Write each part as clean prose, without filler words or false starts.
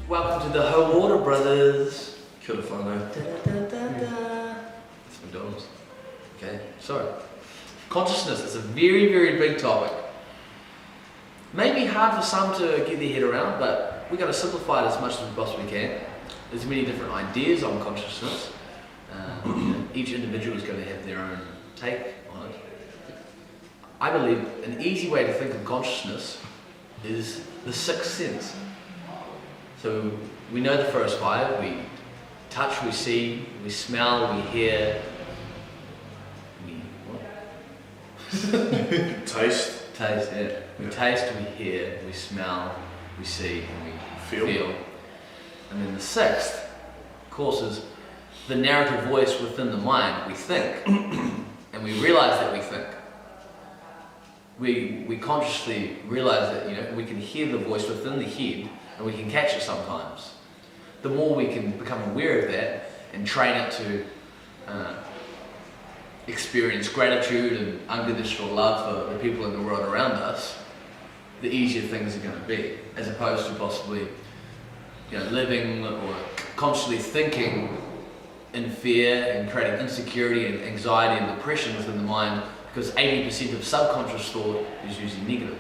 Welcome to the Hamiora Brothers. Kia ora whānau. It's McDonald's. Okay, so consciousness is a very, very big topic. Maybe hard for some to get their head around, but we're going to simplify it as much as we possibly can. There's many different ideas on consciousness. Each individual is going to have their own take on it. I believe an easy way to think of consciousness is the sixth sense. So we know the first five: we touch, we see, we smell, we hear, we what? Taste. Taste, yeah. We taste, we hear, we smell, we see, and we feel. And then the sixth, of course, is the narrative voice within the mind. We think, and we realize that we think. We consciously realize that we can hear the voice within the head, and we can catch it sometimes. The more we can become aware of that and train it to experience gratitude and unconditional love for the people in the world around us, the easier things are going to be, as opposed to possibly living or consciously thinking in fear and creating insecurity and anxiety and depression within the mind, because 80% of subconscious thought is usually negative.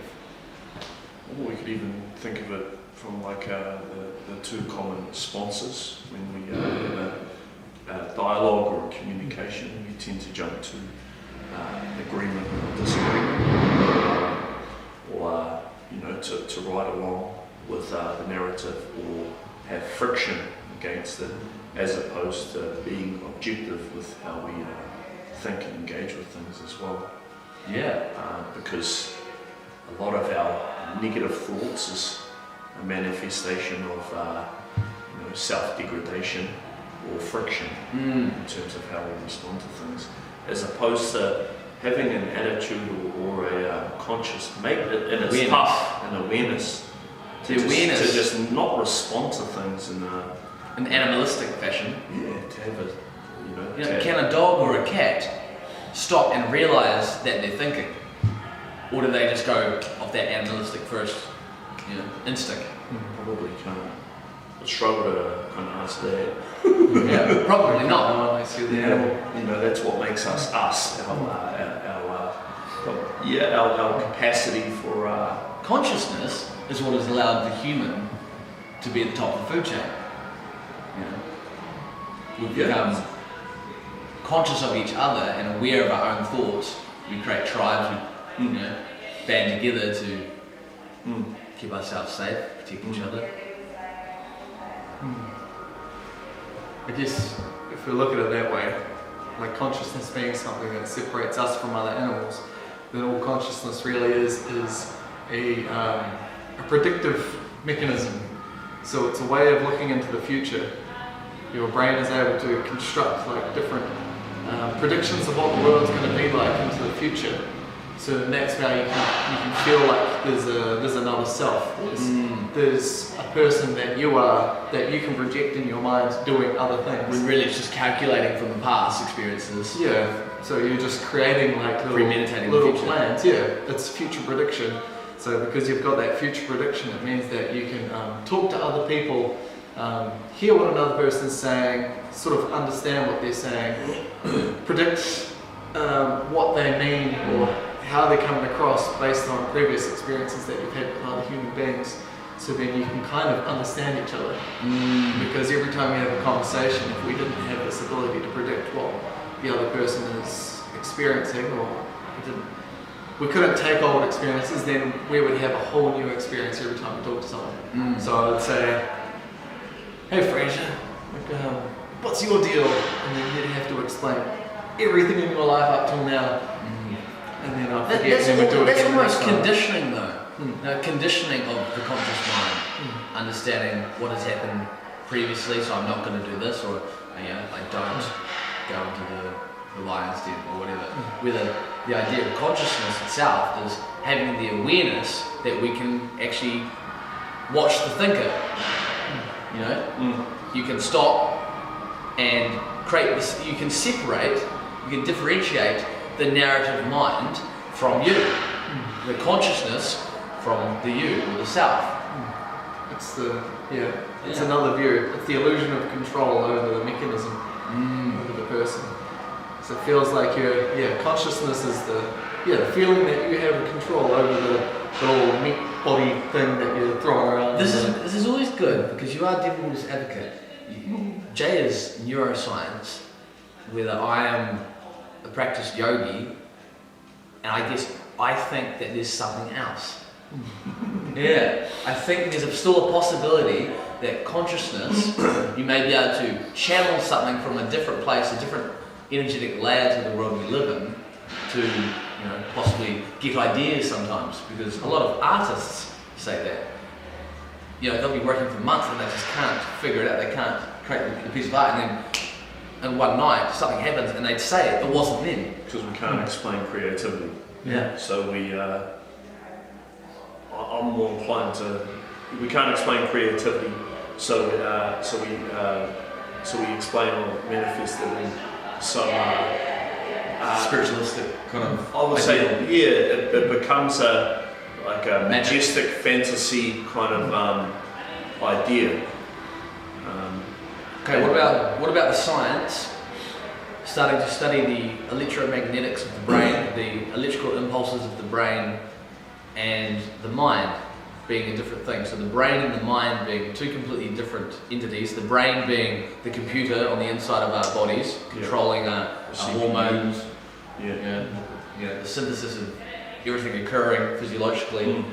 Or we could even think of it from like the two common sponsors. When we have a dialogue or a communication, we tend to jump to agreement or disagreement, or to ride along with the narrative or have friction against it, as opposed to being objective with how we think and engage with things as well. Yeah. Because a lot of our negative thoughts is a manifestation of self-degradation or friction in terms of how we respond to things, as opposed to having an attitude or a conscious, and it's tough, an awareness to just not respond to things in an animalistic fashion. Yeah, to have a can a dog or a cat stop and realize that they're thinking, or do they just go off that animalistic first instinct? Probably can't. I struggle to kind of answer that. Yeah, probably not. No, I see the animal. That's what makes us us. Our capacity for consciousness is what has allowed the human to be at the top of the food chain. We've become conscious of each other and aware of our own thoughts. We create tribes. We band together to keep ourselves safe, protect each other. I guess if we look at it that way, like consciousness being something that separates us from other animals, then all consciousness really is a predictive mechanism. So it's a way of looking into the future. Your brain is able to construct like different predictions of what the world's going to be like into the future. So that's how you can feel like there's another self. There's a person that you are, that you can project in your mind doing other things. When really it's just calculating from the past experiences. Yeah. So you're just creating like little plans. Yeah. It's future prediction. So because you've got that future prediction, it means that you can talk to other people, hear what another person's saying, sort of understand what they're saying, predict what they mean or how they're coming across based on previous experiences that you've had with other human beings. So then you can kind of understand each other. Because every time we have a conversation, if we didn't have this ability to predict what the other person is experiencing, or we couldn't take old experiences, then we would have a whole new experience every time we talk to someone. So I would say, hey Fraser, what's your deal? And then you'd have to explain everything in your life up till now. And then I forget, that's almost conditioning though. Conditioning of the conscious mind. Understanding what has happened previously, so I'm not going to do this, or I don't go into the lion's den or whatever. Whether the idea of consciousness itself is having the awareness that we can actually watch the thinker. You can stop and create this, you can separate, you can differentiate the narrative mind from you, the consciousness from the you or the self. It's it's another view. It's the illusion of control over the mechanism, over the person. So it feels like consciousness is the feeling that you have control over the little meat body thing that you're throwing around. This is always good because you are devil's advocate. Jay is neuroscience, whether I am a practiced yogi, and I think that there's something else. I think there's still a possibility that consciousness, you may be able to channel something from a different place, a different energetic layer to the world we live in, to possibly get ideas sometimes, because a lot of artists say that. They'll be working for months and they just can't figure it out, they can't create a piece of art, and then one night something happens and they'd say it wasn't them. Because we can't explain creativity. Yeah. So I'm more inclined to, we can't explain creativity, so we explain or manifest it in some spiritualistic kind of. I would say, it becomes a majestic fantasy kind of idea. Okay, what about the science? Starting to study the electromagnetics of the brain, the electrical impulses of the brain, and the mind being a different thing. So the brain and the mind being two completely different entities. The brain being the computer on the inside of our bodies, controlling our hormones, the synthesis of everything occurring physiologically,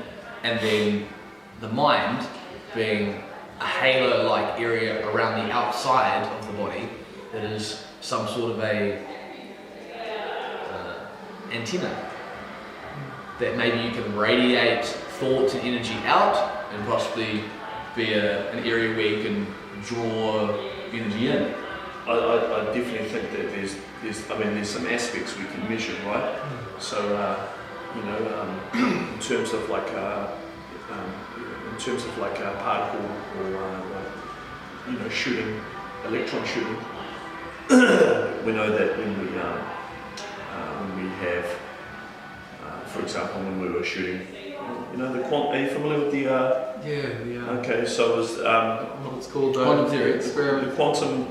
and then the mind being a halo-like area around the outside of the body that is some sort of a antenna that maybe you can radiate thoughts and energy out, and possibly be an area where you can draw energy in. I definitely think that there's some aspects we can measure, right? So in terms of like particle or shooting, electron shooting, we know that when we have, for example, when we were shooting, are you familiar with the? Okay, so it was what it's called, quantum theory experiment.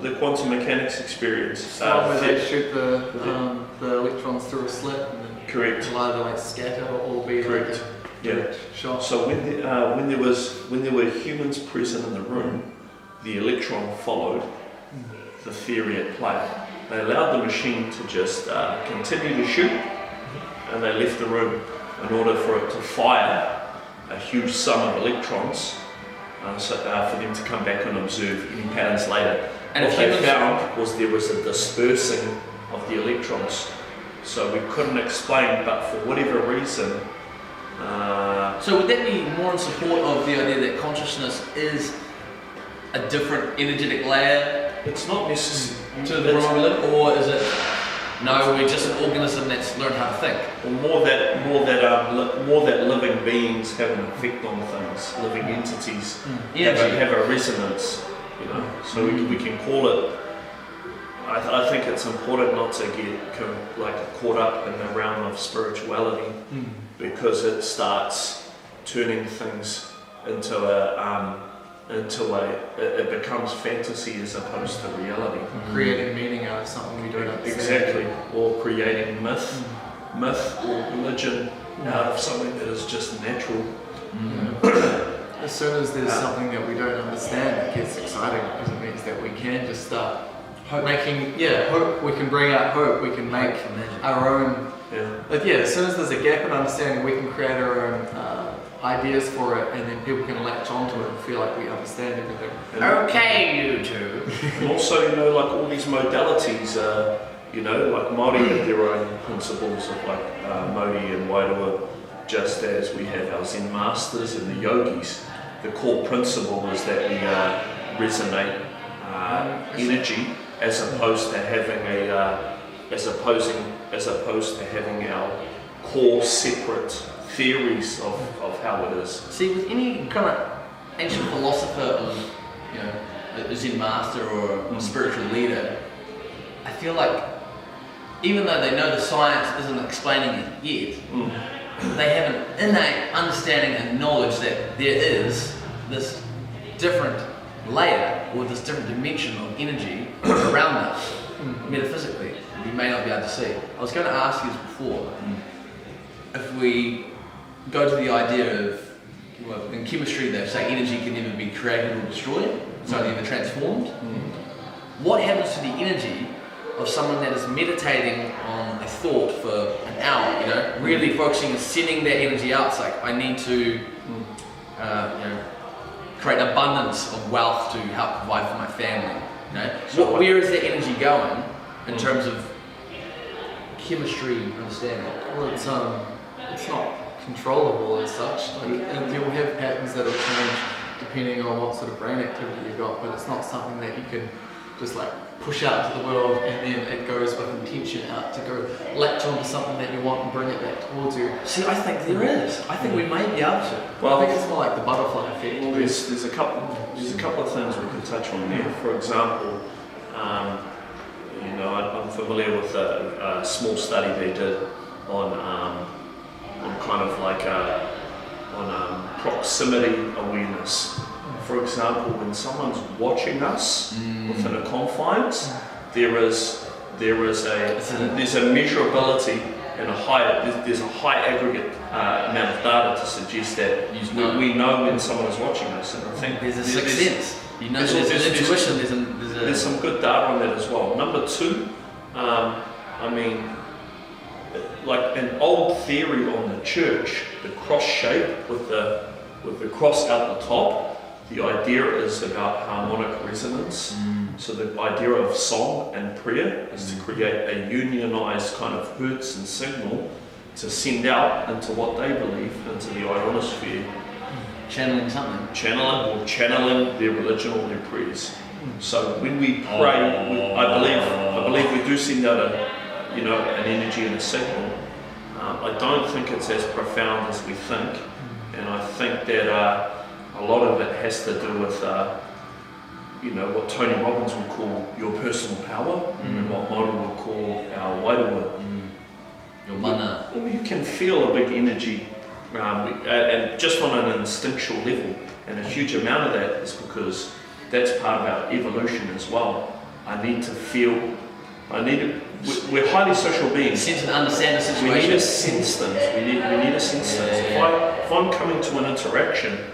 The quantum mechanics experience. Where they shoot the electrons through a slit, and then correct. Either scatter or be correct. Shot. So when there were humans present in the room, the electron followed the theory at play. They allowed the machine to just continue to shoot, and they left the room in order for it to fire a huge sum of electrons, for them to come back and observe any patterns later. And what they found was there was a dispersing of the electrons, so we couldn't explain, but for whatever reason. So would that be more in support of the idea that consciousness is a different energetic layer? It's not necessarily to the world we live, or is it no? We're just an organism that's learned how to think. Or more that living beings have an effect on things. Living entities have a resonance. So we can call it. I think it's important not to get caught up in the realm of spirituality, because it starts turning things into it becomes fantasy as opposed to reality. Creating meaning out of something we don't understand. Exactly, or creating myth or religion out of something that is just natural. As soon as there's something that we don't understand, it gets exciting, because it means that we can just start making hope. We can bring out hope. We can make our own. But as soon as there's a gap in understanding, we can create our own ideas for it, and then people can latch onto it and feel like we understand everything. Okay, you two. And also, like all these modalities, like Māori have their own principles of Māori and Wairua, just as we have our Zen masters and the yogis. The core principle is that we resonate energy, as opposed to having our core separate theories of how it is. See, with any kind of ancient philosopher of, a Zen master or a spiritual leader, I feel like even though they know the science isn't explaining it yet, they have an innate understanding and knowledge that there is this different layer or this different dimension of energy around us, metaphysically, you may not be able to see. I was going to ask you this before, if we go to the idea of, well, in chemistry they say energy can never be created or destroyed, it's only ever transformed. What happens to the energy of someone that is meditating on a thought for an hour, you know, really focusing and sending that energy out? It's like, I need to, you know, create an abundance of wealth to help provide for my family. You know, so where is that energy going in terms of chemistry understanding? Well, it's not controllable as such. Like, and you'll have patterns that'll change depending on what sort of brain activity you've got, but it's not something that you can just like push out to the world and then it goes with intention out to go latch onto something that you want and bring it back towards you. See, I think there is. I think we may be able to. Well, I think it's more like the butterfly effect. Well, there's a couple of things we can touch on there. For example, you know, I'm familiar with a small study they did on kind of like on proximity awareness. For example, when someone's watching us within a confines, there's a measurability and there's a high aggregate amount of data to suggest that we know when someone is watching us, and I think there's a sixth sense. You know, there's intuition. There's some good data on that as well. Number two, I mean, like an old theory on the church, the cross shape with the cross out the top. The idea is about harmonic resonance. So the idea of song and prayer is to create a unionized kind of hertz and signal to send out into what they believe, into the ionosphere. Channeling something. Channeling their religion or their prayers. So when we pray, I believe we do send out an energy and a signal. I don't think it's as profound as we think, and I think that a lot of it has to do with, what Tony Robbins would call your personal power, and what Mono would call our wairua. Your mana. Well, you can feel a big energy, and just on an instinctual level, and a huge amount of that is because that's part of our evolution as well. We're highly social beings. Sense and understand the situation. We need to sense things. We need to sense things. If I'm coming to an interaction,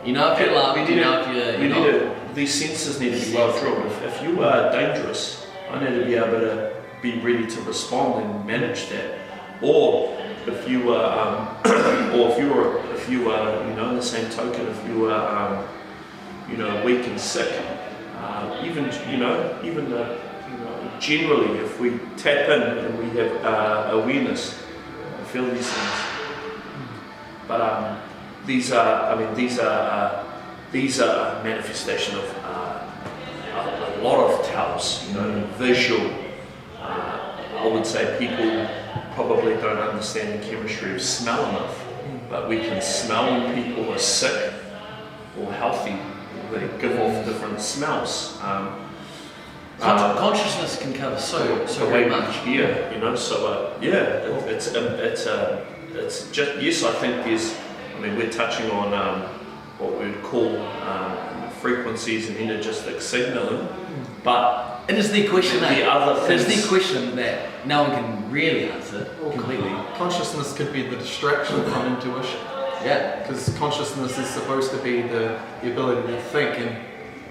you know if you're loved, you know if you're not. These senses need to be well drilled. If you are dangerous, I need to be able to be ready to respond and manage that. Or if you are, in the same token, if you are, weak and sick, generally, if we tap in and we have awareness, we feel these things. But these are a manifestation of a lot of taos, visual. I would say people probably don't understand the chemistry of smell enough, but we can smell when people are sick or healthy. They give off different smells. Consciousness can cover so very much. Yeah, it's just, yes, I think we're touching on what we would call frequencies and energistic signaling, but it is the question. It is the question that no one can really answer completely. Consciousness could be the distraction from intuition. Yeah, because consciousness is supposed to be the ability to think and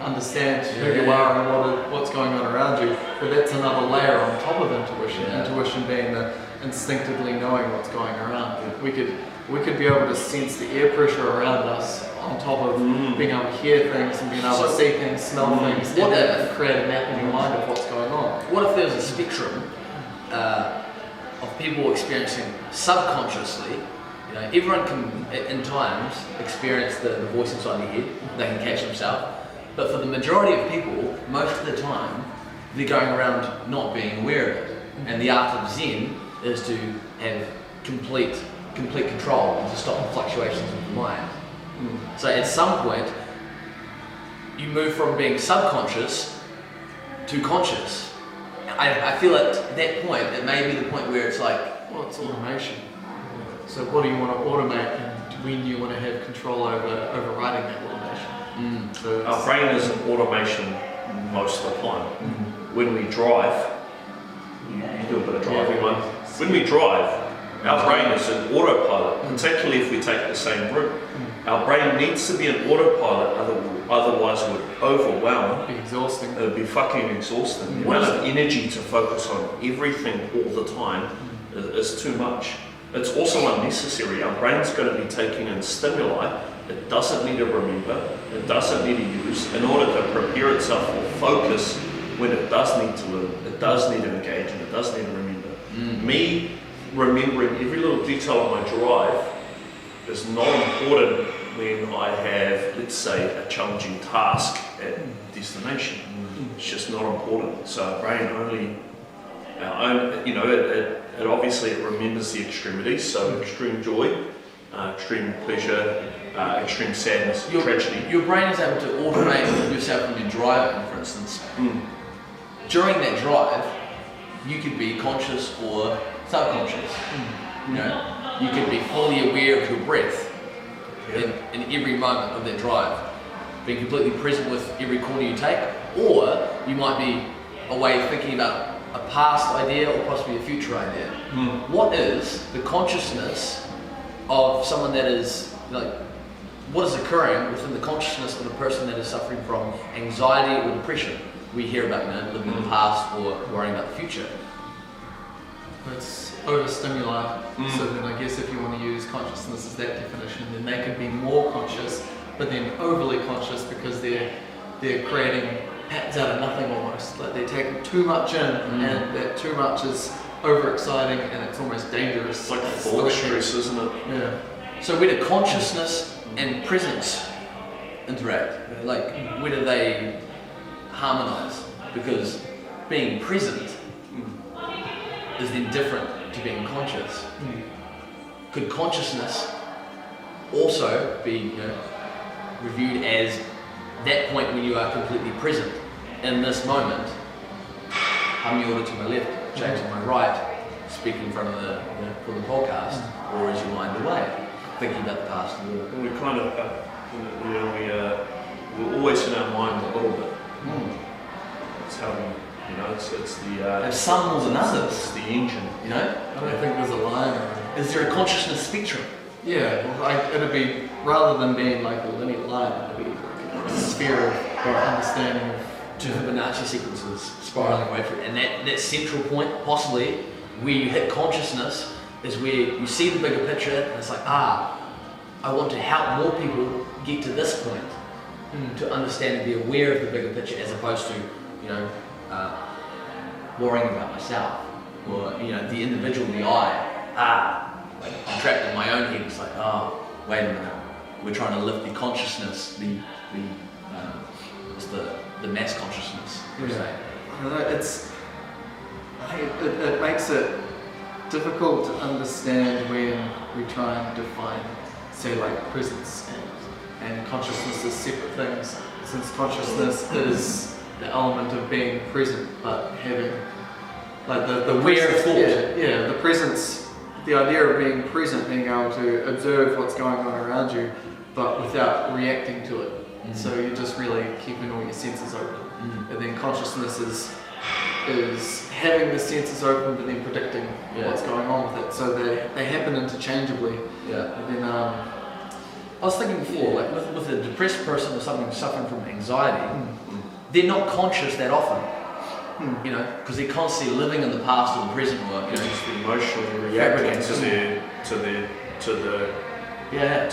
understand who you are and what's going on around you, but that's another layer on top of intuition. Intuition being the instinctively knowing what's going around. We could be able to sense the air pressure around us on top of being able to hear things and being able to see things, smell things, and create a map in your mind of what's going on. What if there's a spectrum of people experiencing subconsciously? Everyone can, in times, experience the voice inside their head. They can catch themselves. But for the majority of people, most of the time, they're going around not being aware of it. And the art of Zen is to have complete control and to stop the fluctuations of the mind. So at some point, you move from being subconscious to conscious. I feel at that point, it may be the point where it's like, well, it's automation. So what do you want to automate and when you want to have control over overriding that automation. So our brain is an automation most of the time. When we drive, you do a bit of driving, one. When we drive, our brain is an autopilot, particularly if we take the same route. Our brain needs to be an autopilot, otherwise it would overwhelm. It'd be exhausting. It would be fucking exhausting. The amount of energy to focus on everything all the time is too much. It's also unnecessary. Our brain's going to be taking in stimuli it doesn't need to remember, it doesn't need to use in order to prepare itself for focus when it does need to learn, it does need to engage, and it does need to remember. Me remembering every little detail of my drive is not important when I have, let's say, a challenging task at destination. It's just not important. So our brain only, it obviously it remembers the extremities, so extreme joy, extreme pleasure, extreme sadness, tragedy. Your brain is able to automate yourself when you're driving, for instance. During that drive, you could be conscious or subconscious. You could be fully aware of your breath in every moment of that drive, being completely present with every corner you take, or you might be away thinking about a past idea or possibly a future idea. What is the consciousness of someone that is what is occurring within the consciousness of a person that is suffering from anxiety or depression? We hear about living in the past or worrying about the future. It's overstimuli. So then I guess if you want to use consciousness as that definition, then they can be more conscious, but then overly conscious because they're creating patterns out of nothing almost. Like they're taking too much in, and that too much is overexciting and it's almost dangerous. It's like thought stress, isn't it? Yeah. So where do consciousness and presence interact? Like where do they harmonize? Because being present is then different to being conscious. Could consciousness also be reviewed as that point when you are completely present in this moment? Hamiora to my left, James to my right, speaking in front of for the podcast, or is your mind away, thinking about the past? And we kind of, we're always in our mind a little bit. It's how we. It's the. There's some more than others. It's the engine. I don't think there's a line around. Is there a consciousness spectrum? Yeah, it'd be, rather than being like a linear line, it'd be like a sphere of understanding of two Fibonacci sequences spiraling away from it. And that central point, possibly, where you hit consciousness, is where you see the bigger picture, and it's like, I want to help more people get to this point, to understand and be aware of the bigger picture, as opposed to, worrying about myself, or the individual, the I. I'm trapped in my own head. It's like, wait a minute, we're trying to lift the consciousness, the mass consciousness. I think it makes it difficult to understand when we try and define, say, like presence and consciousness as separate things, since consciousness is the element of being present, but having like the aware of thought. Yeah, the presence, the idea of being present, being able to observe what's going on around you, but without reacting to it. So you're just really keeping all your senses open. And then consciousness is having the senses open, but then predicting what's going on with it. So they happen interchangeably. And then I was thinking before, like with a depressed person or something suffering from anxiety, they're not conscious that often, because they're constantly living in the past or the present, or just emotionally reacting to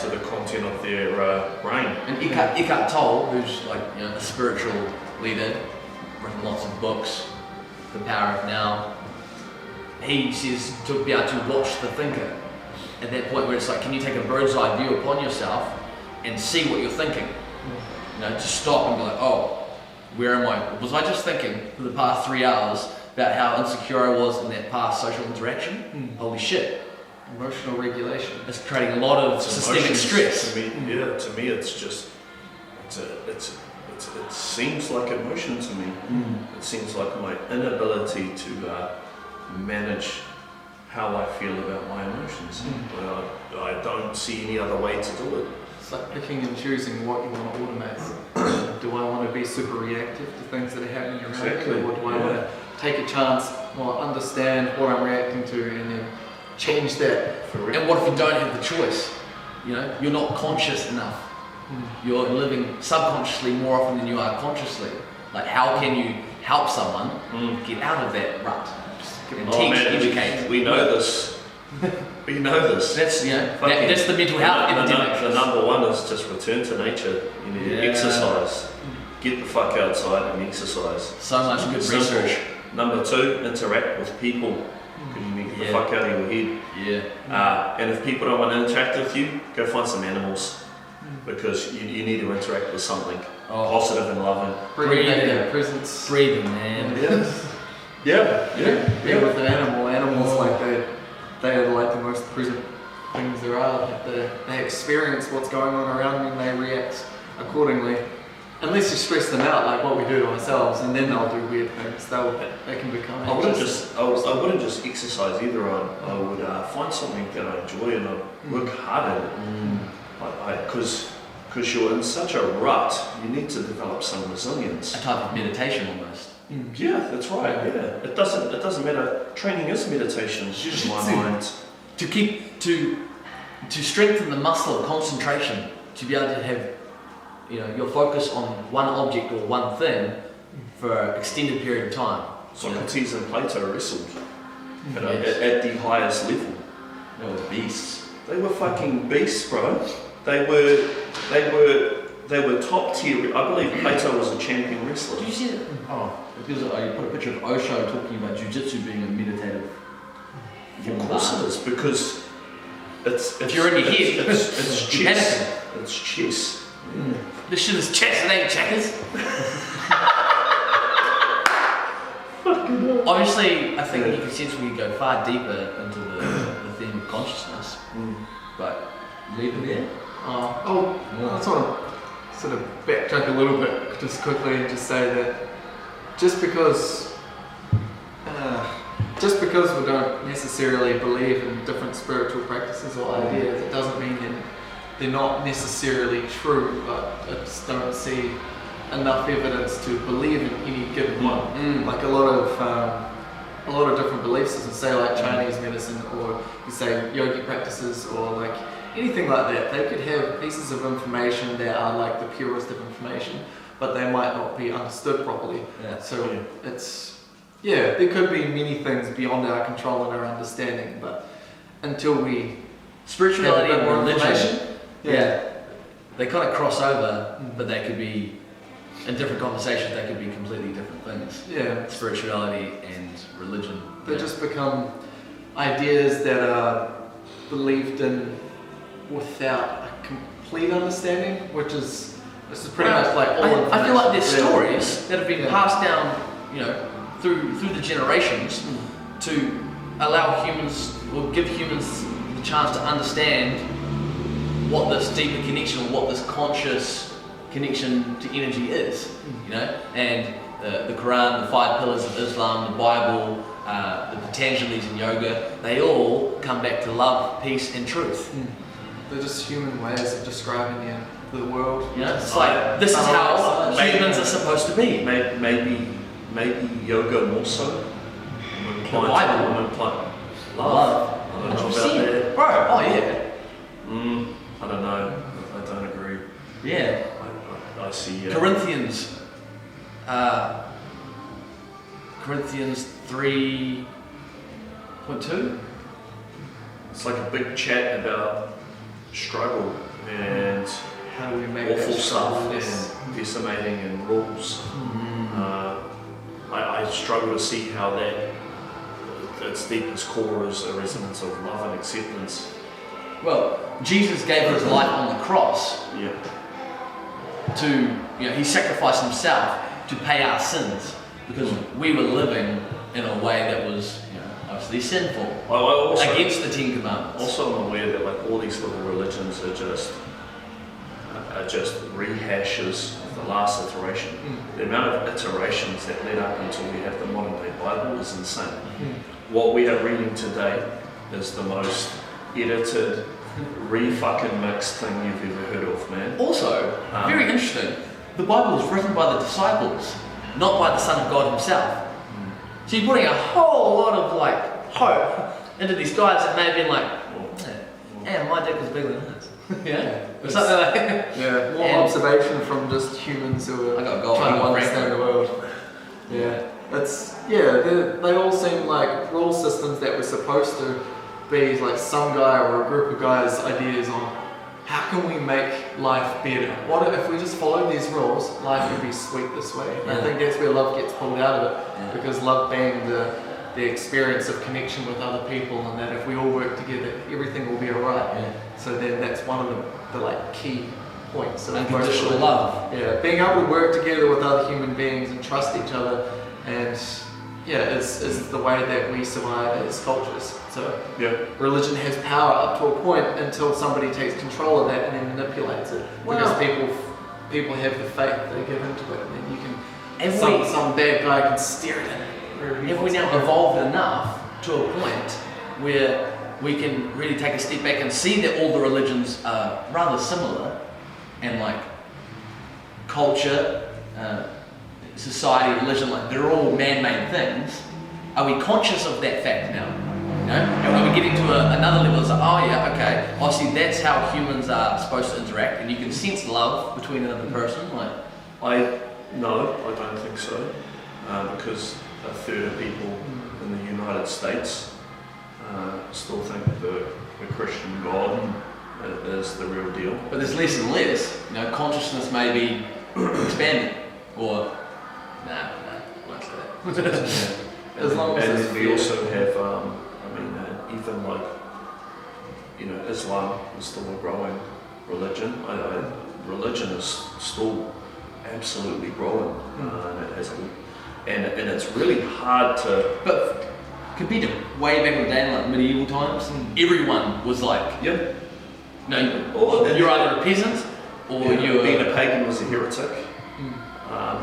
the content of their brain. And Eckhart Tolle, who's like a spiritual leader, written lots of books, The Power of Now. He says to be able to watch the thinker at that point where it's like, can you take a bird's eye view upon yourself and see what you're thinking? To stop and be like, where am I? Was I just thinking for the past 3 hours about how insecure I was in that past social interaction? Holy shit. Emotional regulation. It's creating a lot of systemic stress. To me, it's just, it seems like emotion to me. It seems like my inability to manage how I feel about my emotions. I don't see any other way to do it. It's like picking and choosing what you want to automate. Do I want to be super reactive to things that are happening around Exactly. me, or do I want to take a chance, understand what I'm reacting to, and then change that? And what if you don't have the choice? You know, you're not conscious enough. You're living subconsciously more often than you are consciously. Like, how can you help someone get out of that rut? Educate. We know this. We know this. That's that's the mental health epidemic. The number one is just return to nature. You need to exercise. Get the fuck outside and exercise. So much good research. Number two, interact with people. Because you need to get the fuck out of your head. And if people don't want to interact with you, go find some animals. Because you need to interact with something positive and loving. Breathing, presence. Breathing, man. Yeah. With an animal, animals like they are like the most present things there are. Like they experience what's going on around them and they react accordingly. Unless you stress them out like what we do to ourselves, and then they'll do weird things. They can become. I wouldn't just exercise either. I would find something that I enjoy and I work hard at it. Because you're in such a rut, you need to develop some resilience. A type of meditation almost. Yeah, that's right. Yeah, it doesn't matter. Training is meditation in my mind. To strengthen the muscle of concentration, to be able to have your focus on one object or one thing for an extended period of time. Socrates and Plato wrestled at the highest level. They were beasts. They were fucking beasts, bro. They were top tier. I believe Plato was a champion wrestler. Did you see that? Because you put a picture of Osho talking about jiu-jitsu being a meditative. Of course it is, because if you're in your head, it's chess. It's chess. This shit is chess, it ain't checkers. Obviously, I think you can sense we go far deeper into the theme of consciousness, but leave it there. I just want to sort of backtrack a little bit just quickly and just say that just because we don't necessarily believe in different spiritual practices or ideas, it doesn't mean that they're not necessarily true, but I just don't see enough evidence to believe in any given one. Like a lot of different belief systems, say like Chinese medicine, or you say yogi practices, or like anything like that. They could have pieces of information that are like the purest of information, but they might not be understood properly. So there could be many things beyond our control and our understanding, but until we spirituality have a bit and more religion, information, they kind of cross over, but they could be, in different conversations, they could be completely different things. Yeah. Spirituality and religion. They just become ideas that are believed in without a complete understanding, which is pretty much like all information. I feel like there's stories that have been passed down, through the generations to allow humans, or give humans the chance to understand what this deeper connection, or what this conscious connection to energy is, and the Quran, the 5 pillars of Islam, the Bible, the Patanjalis in yoga, they all come back to love, peace and truth. They're just human ways of describing the world. It's like, this is how humans are supposed to be. Maybe yoga more so. The Bible. Love. I don't know about that. Bro, I don't know. I don't agree. Yeah. I see. Corinthians 3:2. It's like a big chat about struggle and how do we make awful that stuff and decimating and rules. I struggle to see how that its deepest core is a resonance of love and acceptance. Well, Jesus gave his life on the cross. He sacrificed himself to pay our sins because we were living in a way that was, obviously sinful, against the 10 Commandments. Also, I'm aware that like all these little religions are just rehashes of the last iteration. The amount of iterations that led up until we have the modern day Bible is insane. What we are reading today is the most edited, re-fucking mixed thing you've ever heard of, man. Also, very interesting, the Bible was written by the disciples, not by the Son of God himself. So you're putting a whole lot of like hope into these guys that may have been like, man, my dick is bigger than this. Yeah, or something like that. Yeah, more observation from just humans who are trying to understand the world. Yeah, they all seem like rule systems that were supposed to be like some guy or a group of guys' ideas on how can we make life better? What if we just followed these rules, life would be sweet this way? And I think that's where love gets pulled out of it, because love being the experience of connection with other people, and that if we all work together, everything will be alright. So then that's one of the like key points of unconditional love. Yeah, being able to work together with other human beings and trust each other, and is the way that we survive as cultures. So religion has power up to a point until somebody takes control of that and then manipulates it. Because people have the faith, they give into it, and then you can some bad guy can steer it in. Have we now evolved enough to a point where we can really take a step back and see that all the religions are rather similar, and like culture, society, religion, like they're all man-made things? Are we conscious of that fact now? You know? And are we getting to another level? It's like, oh yeah, okay, I see that's how humans are supposed to interact, and you can sense love between another person. Like, I don't think so, because a third of people in the United States still think the Christian God is the real deal. But there's less and less. You know, consciousness may be expanding, or won't say that. As long as and we also have, even like, Islam is still a growing religion. Religion is still absolutely growing, and it's really hard to. But compared to way back in the day, like medieval times, everyone was like, you're either a peasant or you're being a pagan was a heretic.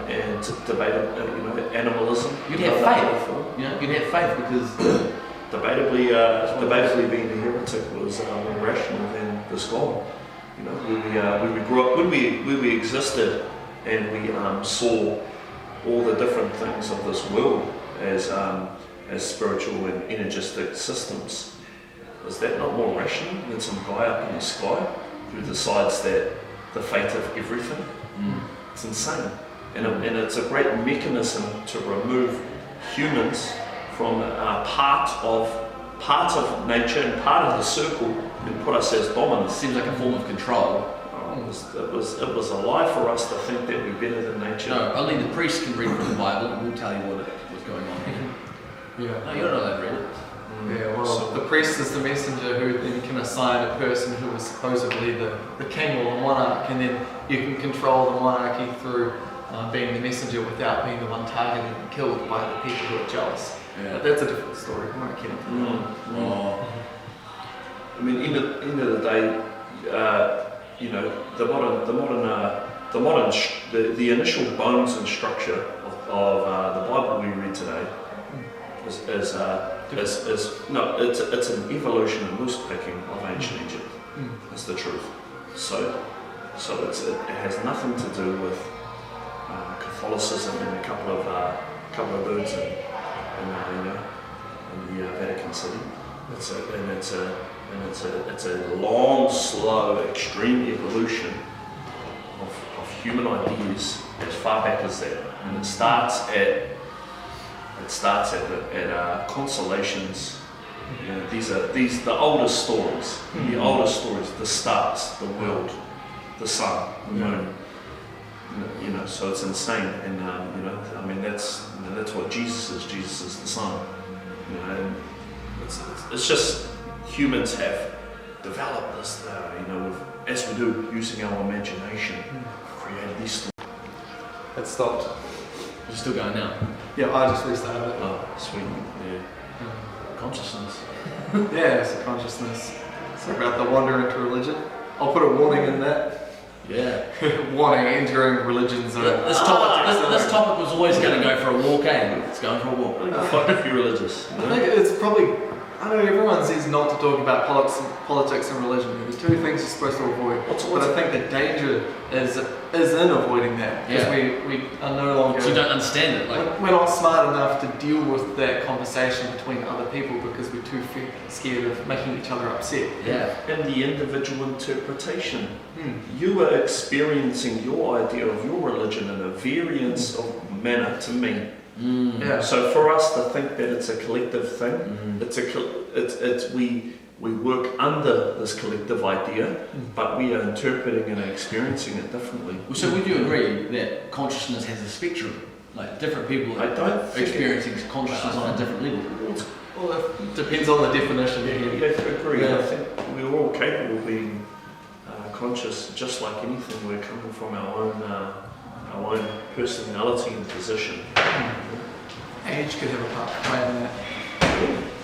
And debated, animalism. You'd have faith. You'd have faith because debatably being a heretic was more rational than this God. When we grew up, when we existed, and we saw all the different things of this world as spiritual and energistic systems. Is that not more rational than some guy up in the sky who decides that the fate of everything? It's insane. And it's a great mechanism to remove humans from part of nature and part of the circle and put us as dominant. Seems like a form of control. It was a lie for us to think that we're better than nature. No, only the priest can read from the Bible and we'll tell you what's going on here. No, you're not allowed to read it. Yeah, well, the priest is the messenger who then can assign a person who is supposedly the king or the monarch, and then you can control the monarchy through being the messenger without being the one targeted and killed by the people who are jealous. But that's a different story. We won't get into that. I mean, end of the day, the initial bones and structure of the Bible we read today it's an evolution and loose picking of ancient Egypt. That's the truth. So it has nothing to do with Catholicism and a couple of birds in the Vatican City. It's a long, slow, extreme evolution of human ideas as far back as that, and it starts at constellations. These are the oldest stories. The oldest stories, the stars, the world, the sun, the moon. So it's insane, and that's what Jesus is. Jesus is the sun. And it's just humans have developed this, as we do using our imagination, created these stories. It stopped. You're still going now? Yeah, I just restarted it. Oh, sweet. Yeah. Consciousness. Yeah, it's a consciousness. It's about the wander into religion. I'll put a warning in that. Yeah. Warning, entering religions. This topic was always going to go for a walk, eh? It's going for a walk. Fuck if you're religious. I think it's probably I know everyone says not to talk about politics and religion. There's two things you're supposed to avoid. But I think the danger is in avoiding that, because we are no longer. So you don't understand it. Like we're not smart enough to deal with that conversation between other people because we're too scared of making each other upset. Yeah. And the individual interpretation. You are experiencing your idea of your religion in a variance of manner to me. Yeah. So for us to think that it's a collective thing, we work under this collective idea, but we are interpreting and experiencing it differently. So would you agree that consciousness has a spectrum? Like different people are experiencing consciousness on a different level? Well, it depends on the definition. Yeah, I agree. I think we're all capable of being conscious, just like anything. We're coming from our own personality and position. Age could have a part to play in that.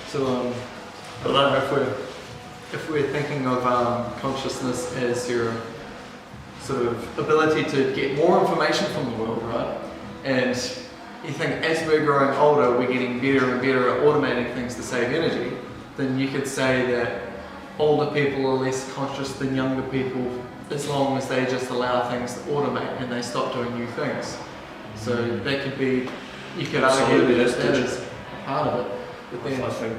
So, I don't know if we're thinking of consciousness as your sort of ability to get more information from the world, right? And you think as we're growing older, we're getting better and better at automating things to save energy, then you could say that older people are less conscious than younger people, as long as they just allow things to automate and they stop doing new things. So that could be, you could argue that is part of it. But then I think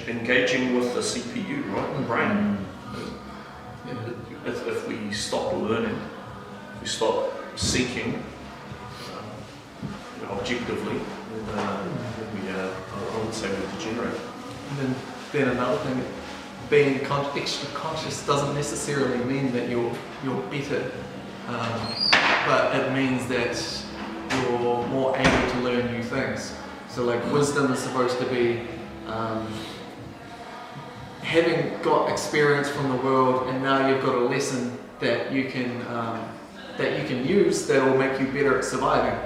engaging with the CPU, right, the brain. If we stop learning, if we stop seeking objectively, then we I would say we degenerate. And then another thing, being extra conscious doesn't necessarily mean that you're better, but it means that you're more able to learn new things. So like wisdom is supposed to be having got experience from the world, and now you've got a lesson that you can use that will make you better at surviving.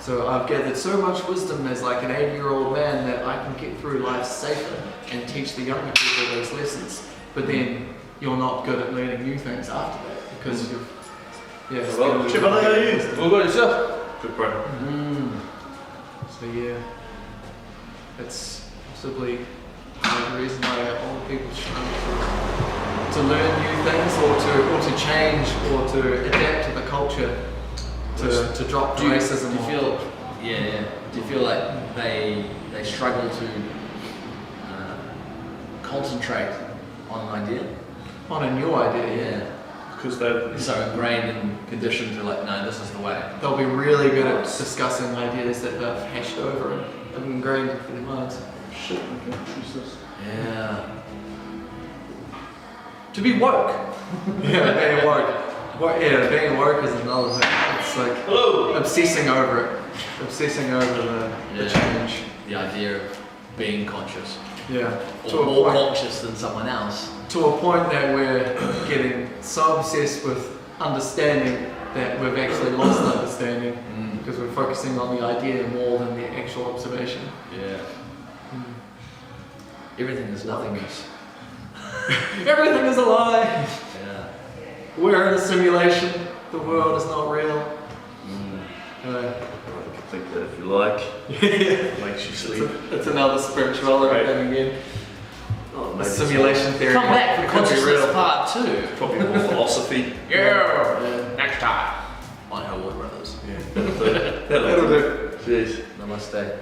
So I've gathered so much wisdom as like an 80-year-old man that I can get through life safer and teach the younger people those lessons. But then you're not good at learning new things after that because you've All got yourself. Good bro. So it's possibly the reason why older people struggle to learn new things or to change or to adapt to the culture. To drop the racism. Do you feel? Do you feel like they struggle to concentrate on an idea? On a new idea, yeah. Because they're so ingrained and conditioned to like, no, this is the way. They'll be really good at discussing ideas that they've hashed over and ingrained into their minds. Shit, I can't choose this. Yeah. To be woke. Being woke. Being woke is another thing. It's like obsessing over it. Obsessing over the change. The idea of being conscious. Yeah. Or more conscious than someone else. To a point that we're getting so obsessed with understanding that we've actually lost understanding because we're focusing on the idea more than the actual observation. Yeah. Everything is nothingness. Everything is a lie. Yeah. We're in a simulation. The world is not real. You can think that if you like. It makes you sleep. It's another spirituality thing again. Simulation theory. Come back for consciousness part 2. Probably more philosophy. Yeah. Next time on Hamiora Brothers. Yeah. That'll do. Cheers. Namaste.